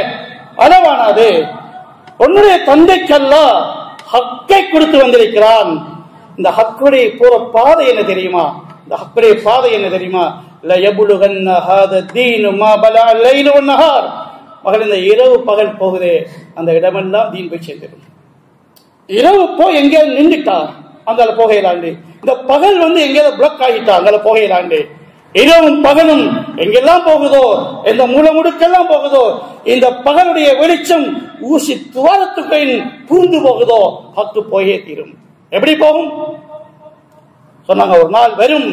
அளவானாது. உன்னுடைய தந்தைக்கெல்லாம் ஹக்கை கொடுத்து வந்திருக்கிறான். இந்த ஹக்குடைய போற பாதை என்ன தெரியுமா? இந்த ஹக்குடைய பாதை என்ன தெரியுமா? மகள், இந்த இரவு பகல் போகுதே, அந்த இடமெல்லாம் தீன் போய் சேர்ந்துடும். இரவு போய் எங்கேயாவது நின்றுட்டா அங்கால போகையிலாண்டு, இந்த பகல் எங்கேயாவது பிளாக் ஆகிட்டா அங்கால போகையிலாண்டு, இரவும் பகலும் எங்கெல்லாம் போகுதோ, எந்த மூல முடுக்கெல்லாம் போகுதோ, இந்த பகலுடைய வெளிச்சம் ஊசி துவாரத்துக்கு புரிந்து போகுதோ, ஹக்கு போயே தீரும். எப்படி போகும் சொன்னாங்க? ஒரு நாள் வரும்,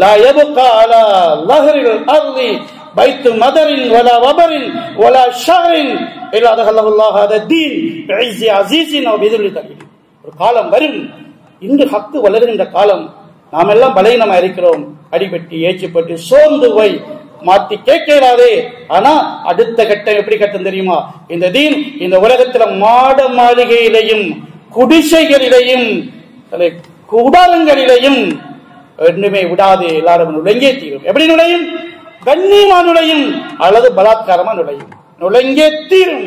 லா யபகா அலா லஹரில் அர்தி பைத்து மதரின் வலா வபரின் வலா ஷஹரின் இல்லா தஹல்லல்லாஹு ஹதா தீன் பிஇஸ்ஸி அஸீஸின் வ பிதுல்லி தலீல். ஒரு காலம் வரும், இன்று ஹக்கு வளருகின்ற காலம். நாம் எல்லாம் பலகீனமா இருக்கிறோம், அடிபட்டு ஏச்சுப்பட்டு சோர்ந்து போய் மாத்தி கேட்கிறாரே. ஆனா அடுத்த கட்டம் எப்படி கட்டம் தெரியுமா? இந்த தீன் இந்த உலகத்துல மாட மாளிகையிலையும் குடிசைகளிலையும் கூடாரங்களிலையும் ஒன்றுமே விடாது, எல்லாரும் நுழைஞ்சே தீரும். எப்படி நுழையும்? கண்ணியமா நுழையும் அல்லது பலாத்காரமா நுழையும், நுழைஞ்சே தீரும்.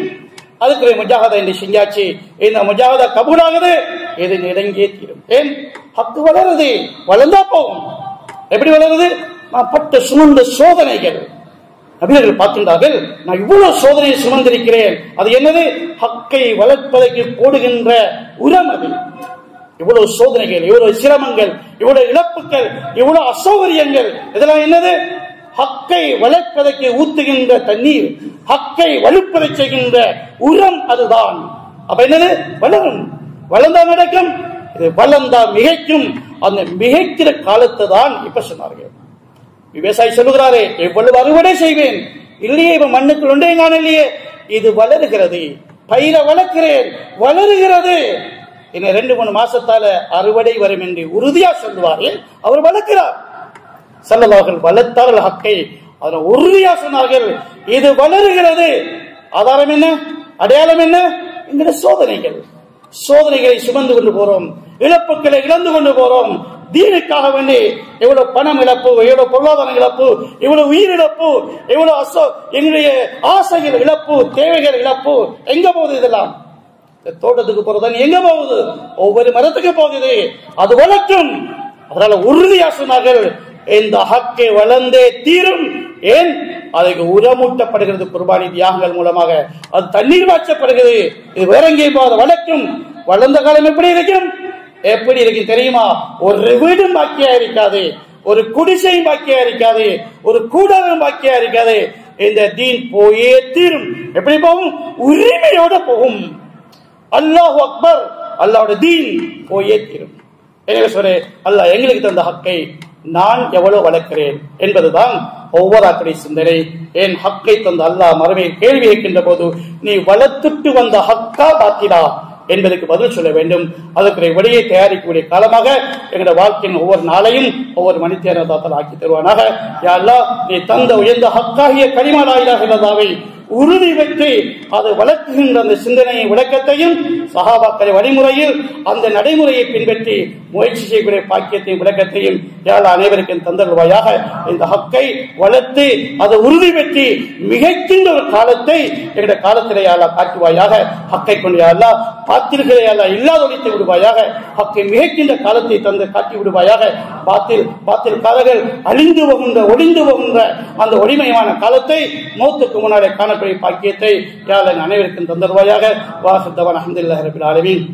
அதுக்கு முஜாஹதா என்று செஞ்சாச்சு, இந்த முஜாஹதா கபூலாகுது, இது நுழைஞ்சே தீரும். ஏன்? ஹக்கு வளருது, வளர்ந்தா போகும். எப்படி வளருது? நான் பட்ட சுமந்த சோதனைகள். நபியர்கள் பார்க்கின்றார்கள், நான் இவ்வளவு சோதனையை சுமந்திருக்கிறேன். அது என்னது? ஹக்கை வளர்ப்பதற்கு போடுகின்ற உரம். அது இவ்வளவு சோதனைகள், இவ்வளவு சிரமங்கள், இவ்வளவு இழப்புகள், இவ்வளவு அசௌகரியங்கள், இதெல்லாம் என்னது? ஹக்கை வளர்ப்பதற்கு ஊத்துகின்ற தண்ணீர், ஹக்கை வலுப்பதை செய்கின்ற உரம் அதுதான். அப்ப என்னது? வளரும். வளர்ந்தா நடக்கும், இது வளர்ந்தா மிகைக்கும். அந்த மிகைக்கிற காலத்தை தான் இப்ப சொன்னார்கள். விவசாயி சொல்லுகிறாரே, எவ்வளவு அறுவடை செய்வேன், இல்லையே இப்ப மண்ணுக்குள் ஒன்றே காணலையே, இது வளருகிறது. பயிரை வளர்க்கிறேன், வளருகிறது. இன்னும் 2-3 மாசத்தால அறுவடை வரும் என்று உறுதியா சொல்லுவார்கள். அவர் வளர்க்கிறார். ஸல்லல்லாஹு வளர்த்தார்கள் ஹக்கை, அதை உறுதியா சொன்னார்கள். இது வளருகிறது. ஆதாரம் என்ன? அடையாளம் என்ன? என்கிற சோதனைகள். சோதனைகளை சுமந்து கொண்டு போறோம், இழப்புகளை இழந்து கொண்டு போறோம், தீனுக்காக வேண்டி எவ்வளவு பணம் இழப்பு, எவ்வளவு பொருளாதார இழப்பு, எவ்வளவு உயிர் இழப்பு, எவ்வளவு எங்களுடைய ஆசைகள் இழப்பு, தேவைகள் இழப்பு. எங்க போகுது இதெல்லாம்? தோட்டத்துக்கு போறது எங்க போகுது? ஒவ்வொரு மரத்துக்கு போகுது. அது வளர்க்கும். அதனால உறுதியா சொன்னார்கள், இந்த ஹக்கை வளர்ந்தே தீரும். ஏன்? அதுக்கு உரமூட்டப்படுகிறது குர்பானி தியாகங்கள் மூலமாக. அது தண்ணீர் வாய்ச்சப்படுகிறது. இது வேற எங்கேயும் போகாது, வளர்க்கும். வளர்ந்த காலம் எப்படி இருக்கும்? எப்படி இருக்கு தெரியுமா? ஒரு வீடும் பாக்கியா இருக்காது, ஒரு குடிசையும் பாக்கியா இருக்காது, ஒரு கூடாரம் பாக்கியா இருக்காது. இந்த தீன் போயே தீரும். எப்படி போகும்? உரிமையோட போகும். அல்லாஹ் அக்பர், அல்லாஹ்வுடைய தீன் போயே தீரும். எனவே சொல்றே, அல்லாஹ் எங்களுக்கு தந்த ஹக்கை நான் எவ்வளவு வளர்க்கிறேன் என்பதுதான் ஒவ்வொரு ஆக்களுடைய சிந்தனை. ஏன் ஹக்கை தந்த அல்லாஹ் மறுமையில் கேள்வி கேட்கின்ற போது நீ வளர்த்துட்டு வந்த ஹக்கா பாத்திலா என்பதற்கு பதில் சொல்ல வேண்டும். அதற்குரிய விடையை தயாரிக்கக்கூடிய காலமாக எங்களுடைய வாழ்க்கையின் ஒவ்வொரு நாளையும் ஒவ்வொரு மணித்தேரத்தால் ஆக்கி தருவானாக. யா அல்லாஹ், நீ தந்த உயர்ந்த ஹக்காகிய கலிமா லா இலாஹ இல்லல்லாஹ்வை உறுதி பெற்று அதை வளர்க்குகின்ற அந்த சிந்தனையை விளக்கத்தையும் சஹாபாக்களை வழிமுறையில் அந்த நடைமுறையை பின்பற்றி முயற்சி செய்யக்கூடிய பாக்கியத்தையும் விளக்கத்தையும் யாழ் அனைவருக்கும் தந்தருவாயாக. இந்த ஹக்கை வளர்த்து அதை உறுதி பெற்று மிகைக்கின்ற ஒரு காலத்தை எங்களுடைய காலத்திலே யாழ் காட்டுவாயாக. ஹக்கை கொண்டு யாழ் பாத்தில்களை யாழ் இல்லாதொழித்து விடுவாயாக. ஹக்கை மிகைக்கின்ற காலத்தை தந்து காட்டி விடுவாயாக. பாத்தில் காலங்கள் அழிந்து போகின்ற ஒளிந்து போகின்ற அந்த ஒளிமயமான காலத்தை மௌத்துக்கு முன்னாலே காண பாக்கியத்தை யாழ் அனைவருக்கும் தந்தருவாயாக. வாஹித்தவன் அல்ஹம்துலில்லாஹி ரப்பில் ஆலமீன்.